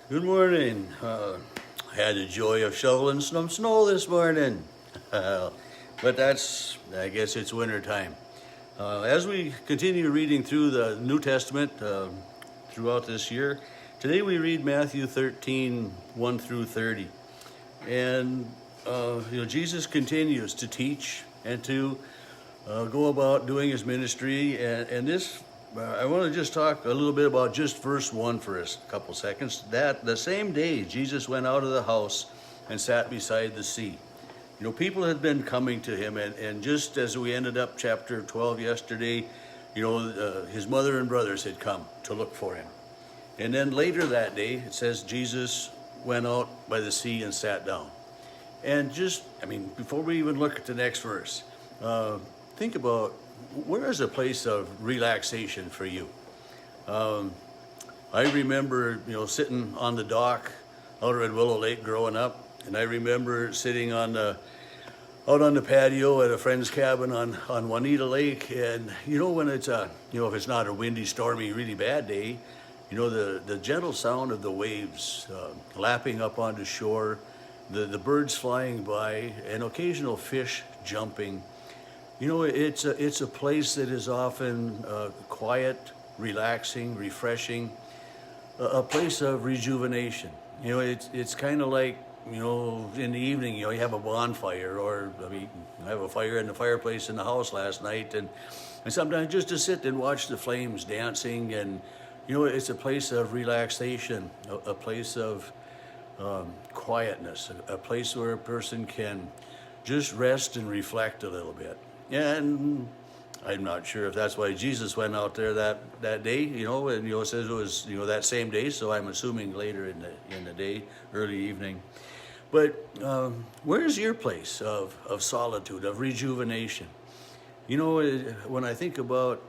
Good morning. I had the joy of shoveling some snow this morning, but I guess it's winter time. As we continue reading through the New Testament throughout this year, today we read Matthew 13, 1 through 30. And, Jesus continues to teach and to go about doing his ministry. And this I want to just talk a little bit about just verse 1 for a couple seconds. That the same day Jesus went out of the house and sat beside the sea. People had been coming to him, and just as we ended up chapter 12 yesterday, his mother and brothers had come to look for him. And then later that day, it says Jesus went out by the sea and sat down. And before we even look at the next verse, think about, where is a place of relaxation for you? I remember, sitting on the dock out at Willow Lake growing up, and I remember sitting out on the patio at a friend's cabin on Juanita Lake, and when it's if it's not a windy, stormy, really bad day, the gentle sound of the waves lapping up onto shore, the birds flying by, and occasional fish jumping. It's a place that is often quiet, relaxing, refreshing, a place of rejuvenation. It's kind of like, in the evening, you have a bonfire, or I have a fire in the fireplace in the house last night, and sometimes just to sit and watch the flames dancing, and it's a place of relaxation, a place of quietness, a place where a person can just rest and reflect a little bit. And I'm not sure if that's why Jesus went out there that day, and it says it was that same day, so I'm assuming later in the day, early evening. But where's your place of solitude, of rejuvenation? When I think about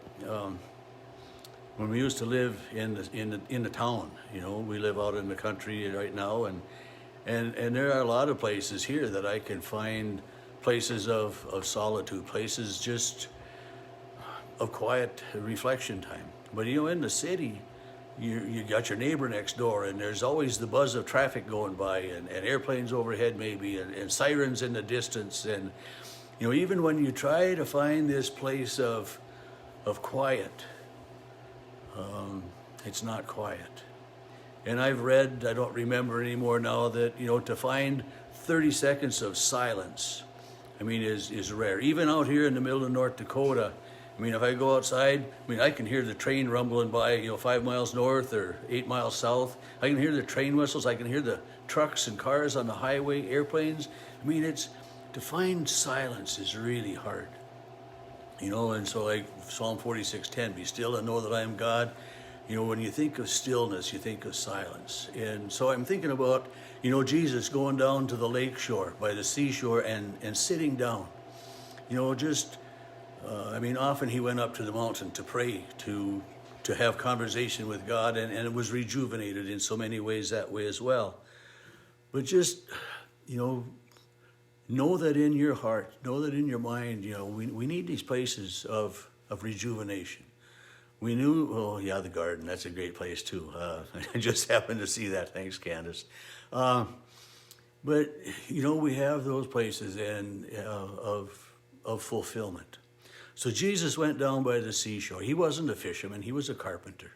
when we used to live in the town, we live out in the country right now, and there are a lot of places here that I can find places of solitude, places just of quiet reflection time. But in the city, you got your neighbor next door, and there's always the buzz of traffic going by, and airplanes overhead maybe, and sirens in the distance. And even when you try to find this place of quiet, it's not quiet. And I've read, I don't remember anymore now, that to find 30 seconds of silence is rare. Even out here in the middle of North Dakota, if I go outside, I can hear the train rumbling by, 5 miles north or 8 miles south. I can hear the train whistles. I can hear the trucks and cars on the highway, airplanes. To find silence is really hard. And so like Psalm 46:10, be still and know that I am God. When you think of stillness, you think of silence. And so I'm thinking about, Jesus going down to the lake shore, by the seashore, and sitting down. Often he went up to the mountain to pray, to have conversation with God, and it was rejuvenated in so many ways that way as well. But just, know that in your heart, know that in your mind, we need these places of rejuvenation. We knew, the garden, that's a great place too. I just happened to see that. Thanks, Candace. But, we have those places of fulfillment. So Jesus went down by the seashore. He wasn't a fisherman, he was a carpenter.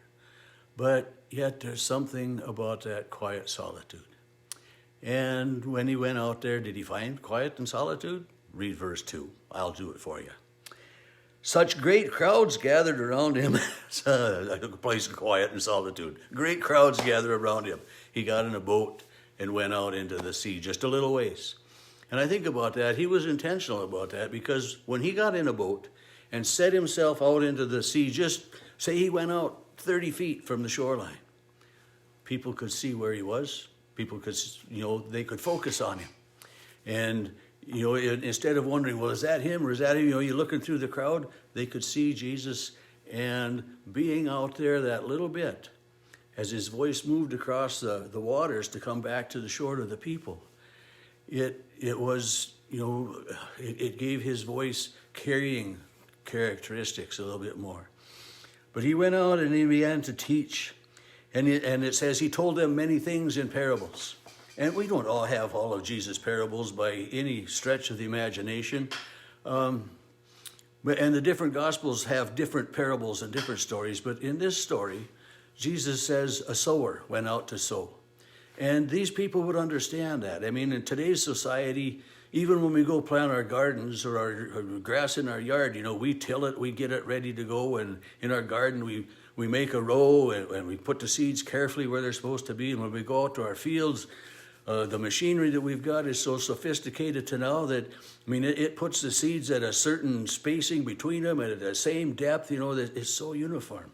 But yet there's something about that quiet solitude. And when he went out there, did he find quiet and solitude? Read verse 2. I'll do it for you. Such great crowds gathered around him. A place of quiet and solitude. Great crowds gathered around him. He got in a boat and went out into the sea just a little ways. And I think about that. He was intentional about that, because when he got in a boat and set himself out into the sea, just say he went out 30 feet from the shoreline, people could see where he was. People could, they could focus on him. And instead of wondering, well, is that him or is that him? You're looking through the crowd, they could see Jesus, and being out there that little bit, as his voice moved across the waters to come back to the shore to the people, it was, it gave his voice carrying characteristics a little bit more. But he went out and he began to teach. And it says he told them many things in parables. And we don't all have all of Jesus' parables by any stretch of the imagination. And the different Gospels have different parables and different stories. But in this story, Jesus says a sower went out to sow. And these people would understand that. I mean, in today's society, even when we go plant our gardens or our grass in our yard, we till it, we get it ready to go. And in our garden, we make a row and we put the seeds carefully where they're supposed to be. And when we go out to our fields, the machinery that we've got is so sophisticated to now that, it puts the seeds at a certain spacing between them and at the same depth, that it's so uniform.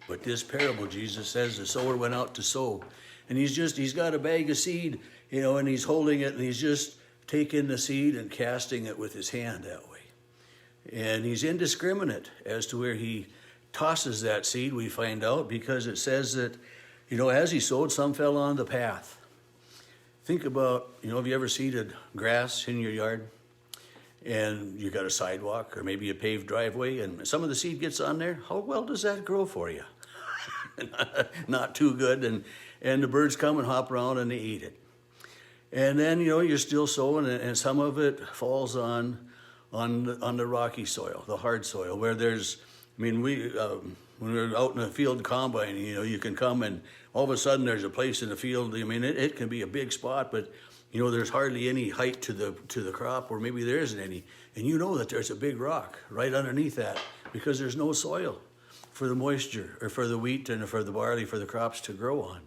But this parable, Jesus says, the sower went out to sow. And he's got a bag of seed, and he's holding it and he's just taking the seed and casting it with his hand that way. And he's indiscriminate as to where he tosses that seed, we find out, because it says that, as he sowed, some fell on the path. Think about, have you ever seeded grass in your yard and you got a sidewalk or maybe a paved driveway and some of the seed gets on there? How well does that grow for you? Not too good, and the birds come and hop around and they eat it. And then, you're still sowing and some of it falls on the rocky soil, the hard soil, where there's, when we're out in the field combining, you can come and all of a sudden there's a place in the field. It can be a big spot, but there's hardly any height to the crop, or maybe there isn't any, and that there's a big rock right underneath that because there's no soil for the moisture or for the wheat and for the barley for the crops to grow on.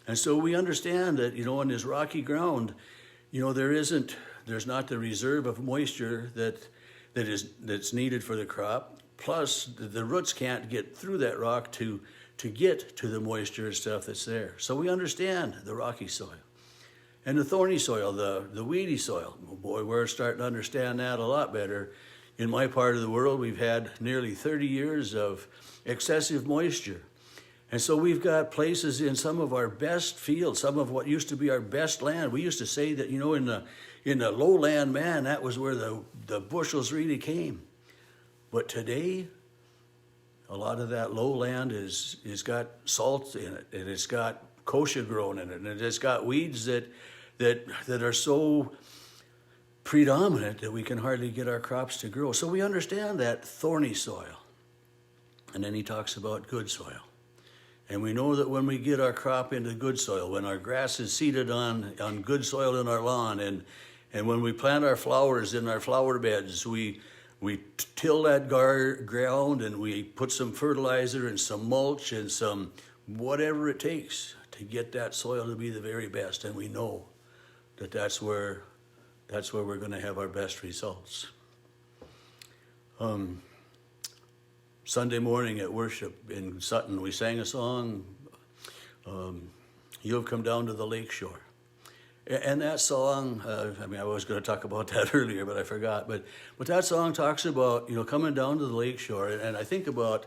And so we understand that on this rocky ground, there's not the reserve of moisture that's needed for the crop. Plus, the roots can't get through that rock to get to the moisture and stuff that's there. So we understand the rocky soil. And the thorny soil, the weedy soil. Oh boy, we're starting to understand that a lot better. In my part of the world, we've had nearly 30 years of excessive moisture. And so we've got places in some of our best fields, some of what used to be our best land. We used to say that, in the lowland, man, that was where the bushels really came. But today, a lot of that lowland is got salt in it, and it's got kochia grown in it, and it's got weeds that are so predominant that we can hardly get our crops to grow. So we understand that thorny soil. And then he talks about good soil. And we know that when we get our crop into good soil, when our grass is seeded on good soil in our lawn, and when we plant our flowers in our flower beds, we till that ground and we put some fertilizer and some mulch and some whatever it takes to get that soil to be the very best. And we know that that's where we're going to have our best results. Sunday morning at worship in Sutton, we sang a song, You Have Come Down to the Lake Shore. And that song, I was going to talk about that earlier, but I forgot. But that song talks about, coming down to the lake shore. And I think about,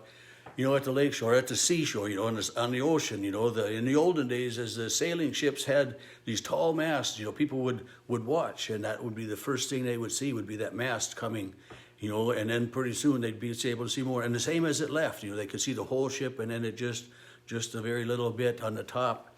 at the lake shore, at the seashore, on the ocean, in the olden days, as the sailing ships had these tall masts, people would watch. And that would be the first thing they would see would be that mast coming, and then pretty soon they'd be able to see more. And the same as it left, they could see the whole ship and then it just a very little bit on the top.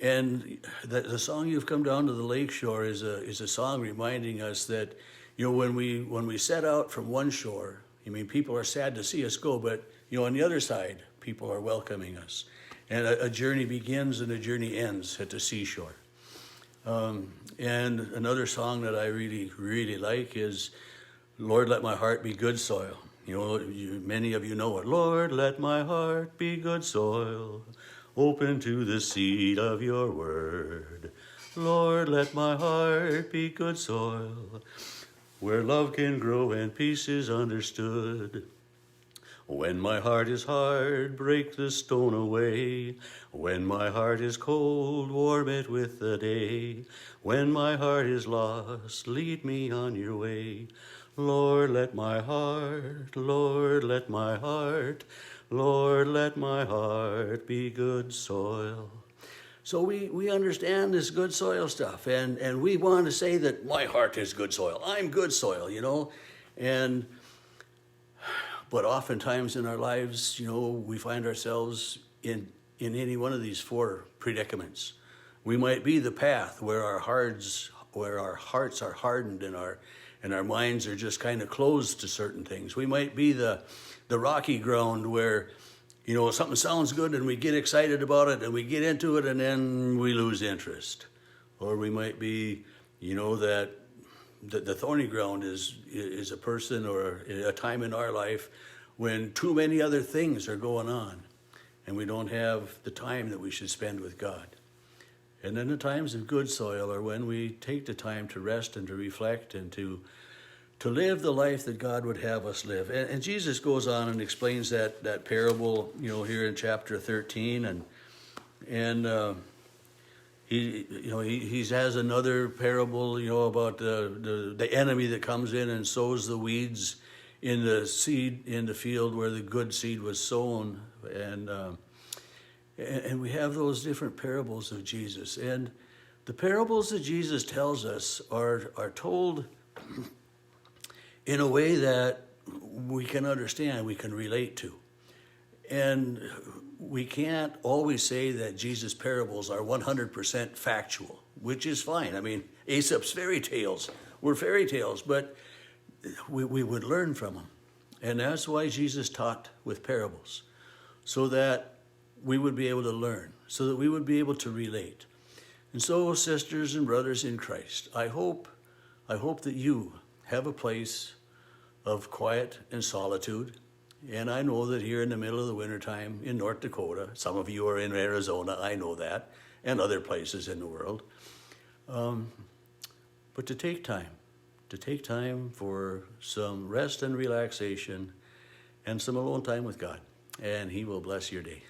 And the song You've Come Down to the Lake Shore is a song reminding us that, when we set out from one shore, people are sad to see us go, but, on the other side, people are welcoming us. And a journey begins and a journey ends at the seashore. And another song that I really, really like is, Lord, Let My Heart Be Good Soil. Many of you know it. Lord, let my heart be good soil, open to the seed of your word. Lord, let my heart be good soil, where love can grow and peace is understood. When my heart is hard, break the stone away. When my heart is cold, warm it with the day. When my heart is lost, lead me on your way. Lord, let my heart, Lord, let my heart, Lord, let my heart be good soil. So we understand this good soil stuff, and we want to say that my heart is good soil. I'm good soil, but oftentimes in our lives, we find ourselves in in any one of these four predicaments. We might be the path where our hearts are hardened and our minds are just kind of closed to certain things. We might be the rocky ground where, you know, something sounds good and we get excited about it and we get into it and then we lose interest. Or we might be, you know, that the thorny ground is a person or a time in our life when too many other things are going on and we don't have the time that we should spend with God. And then the times of good soil are when we take the time to rest and to reflect and to live the life that God would have us live. And Jesus goes on and explains that parable, you know, here in chapter 13, and he has another parable, you know, about the enemy that comes in and sows the weeds in the seed in the field where the good seed was sown, and we have those different parables of Jesus. And the parables that Jesus tells us are told in a way that we can understand, we can relate to. And we can't always say that Jesus' parables are 100% factual, which is fine. I mean, Aesop's fairy tales were fairy tales, but we would learn from them. And that's why Jesus taught with parables, so that we would be able to learn, so that we would be able to relate. And so, sisters and brothers in Christ, I hope that you have a place of quiet and solitude. And I know that here in the middle of the wintertime in North Dakota, some of you are in Arizona, I know that, and other places in the world. But to take time for some rest and relaxation and some alone time with God. And He will bless your day.